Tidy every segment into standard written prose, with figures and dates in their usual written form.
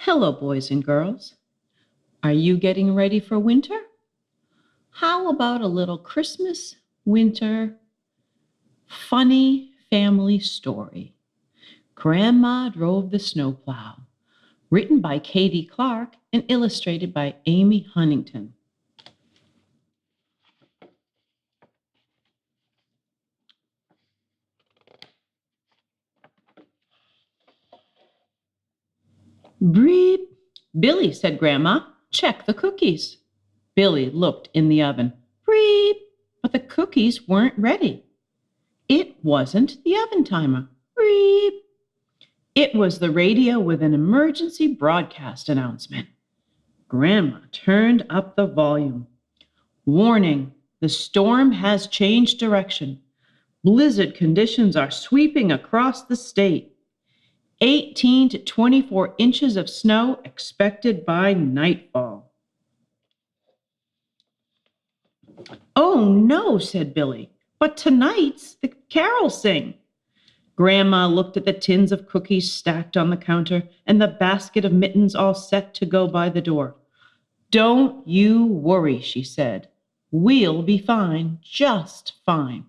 Hello, boys and girls. Are you getting ready for winter? How about a little Christmas, winter, funny family story? Grandma Drove the Snowplow, written by Katie Clark and illustrated by Amy Huntington. Breep. Billy, said Grandma, check the cookies. Billy looked in the oven. Breep. But the cookies weren't ready. It wasn't the oven timer. Breep. It was the radio with an emergency broadcast announcement. Grandma turned up the volume. Warning, the storm has changed direction. Blizzard conditions are sweeping across the state. 18 to 24 inches of snow expected by nightfall. Oh no, said Billy, but tonight's the carol sing. Grandma looked at the tins of cookies stacked on the counter and the basket of mittens all set to go by the door. Don't you worry, she said. We'll be fine, just fine.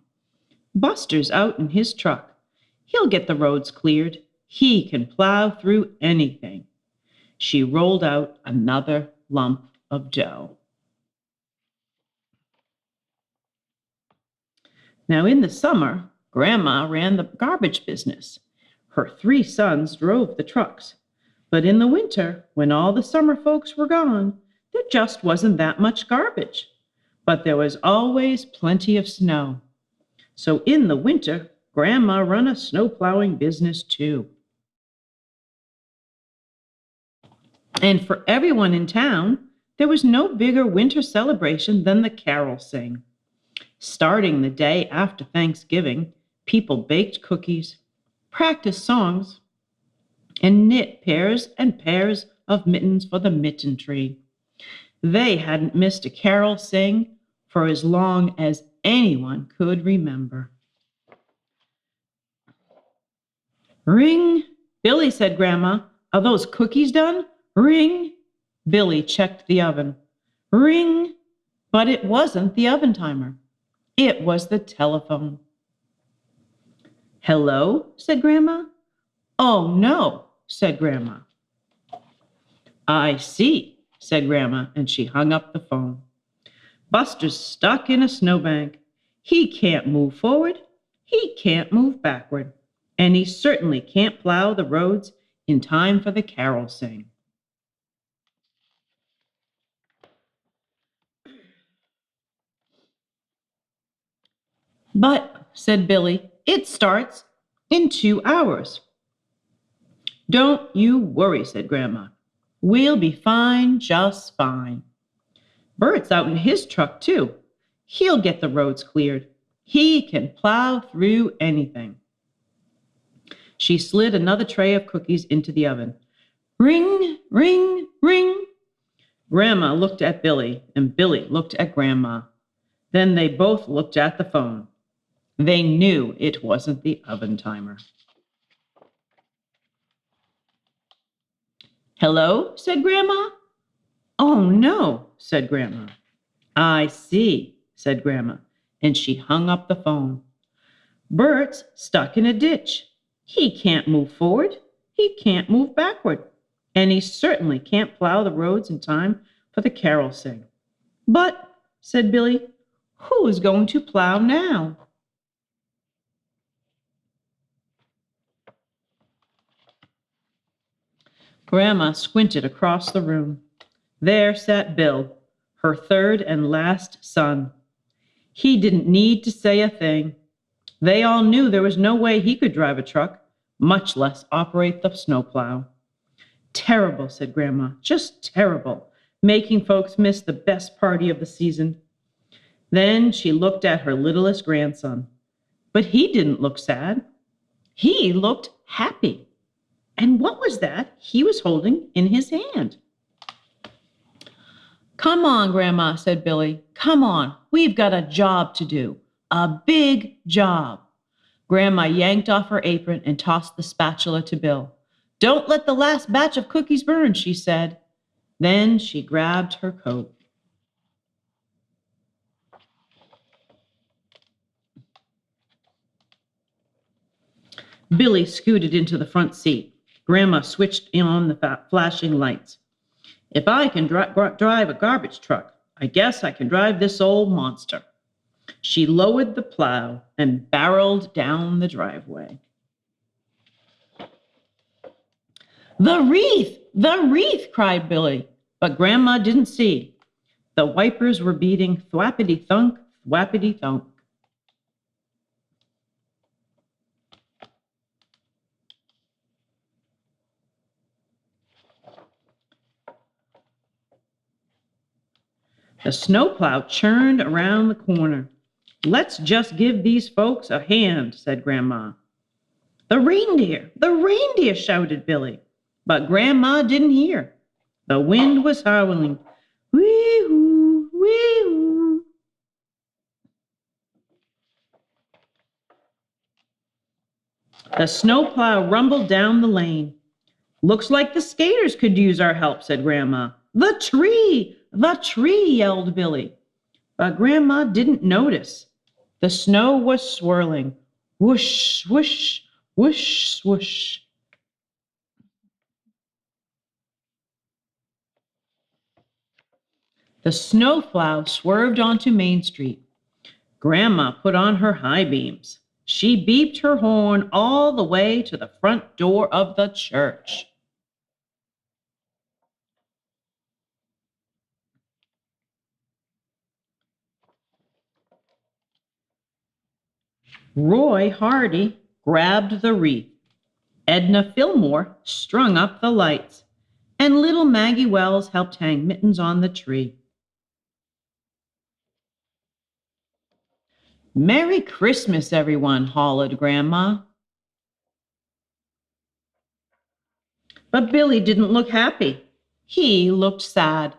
Buster's out in his truck. He'll get the roads cleared. He can plow through anything. She rolled out another lump of dough. Now, in the summer, Grandma ran the garbage business. Her 3 sons drove the trucks. But in the winter, when all the summer folks were gone, there just wasn't that much garbage. But there was always plenty of snow. So in the winter, Grandma ran a snow plowing business too. And for everyone in town, there was no bigger winter celebration than the carol sing. Starting the day after Thanksgiving, people baked cookies, practiced songs, and knit pairs and pairs of mittens for the mitten tree. They hadn't missed a carol sing for as long as anyone could remember. Ring, Billy, said Grandma. Are those cookies done? Ring. Billy checked the oven. Ring. But it wasn't the oven timer. It was the telephone. Hello, said Grandma. Oh, no, said Grandma. I see, said Grandma, and she hung up the phone. Buster's stuck in a snowbank. He can't move forward. He can't move backward. And he certainly can't plow the roads in time for the carol sing. But, said Billy, it starts in 2 hours. Don't you worry, said Grandma. We'll be fine, just fine. Bert's out in his truck, too. He'll get the roads cleared. He can plow through anything. She slid another tray of cookies into the oven. Ring, ring, ring. Grandma looked at Billy, and Billy looked at Grandma. Then they both looked at the phone. They knew it wasn't the oven timer. Hello, said Grandma. Oh, no, said Grandma. I see, said Grandma, and she hung up the phone. Bert's stuck in a ditch. He can't move forward. He can't move backward. And he certainly can't plow the roads in time for the carol sing. But, said Billy, who is going to plow now? Grandma squinted across the room. There sat Bill, her 3rd and last son. He didn't need to say a thing. They all knew there was no way he could drive a truck, much less operate the snowplow. Terrible, said Grandma, just terrible, making folks miss the best party of the season. Then she looked at her littlest grandson. But he didn't look sad. He looked happy. And what was that he was holding in his hand? Come on, Grandma, said Billy. Come on, we've got a job to do. A big job. Grandma yanked off her apron and tossed the spatula to Bill. Don't let the last batch of cookies burn, she said. Then she grabbed her coat. Billy scooted into the front seat. Grandma switched on the flashing lights. If I can drive a garbage truck, I guess I can drive this old monster. She lowered the plow and barreled down the driveway. The wreath! The wreath! Cried Billy, but Grandma didn't see. The wipers were beating thwappity-thunk, thwappity-thunk. The snowplow churned around the corner. Let's just give these folks a hand, said Grandma. The reindeer, shouted Billy. But Grandma didn't hear. The wind was howling. Wee-hoo, wee-hoo. The snowplow rumbled down the lane. Looks like the skaters could use our help, said Grandma. The tree, yelled Billy. But Grandma didn't notice. The snow was swirling. Whoosh, whoosh, whoosh, swoosh. The snowplow swerved onto Main Street. Grandma put on her high beams. She beeped her horn all the way to the front door of the church. Roy Hardy grabbed the wreath. Edna Fillmore strung up the lights, and little Maggie Wells helped hang mittens on the tree. Merry Christmas, everyone, hollered Grandma. But Billy didn't look happy. He looked sad.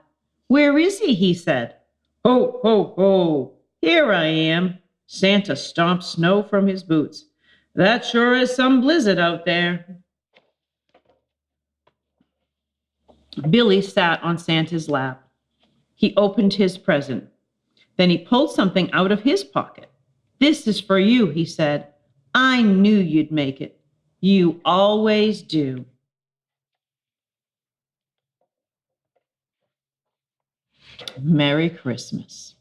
Where is he? He said. Ho, ho, ho, here I am. Santa stomped snow from his boots. That sure is some blizzard out there. Billy sat on Santa's lap. He opened his present. Then he pulled something out of his pocket. This is for you, he said. I knew you'd make it. You always do. Merry Christmas.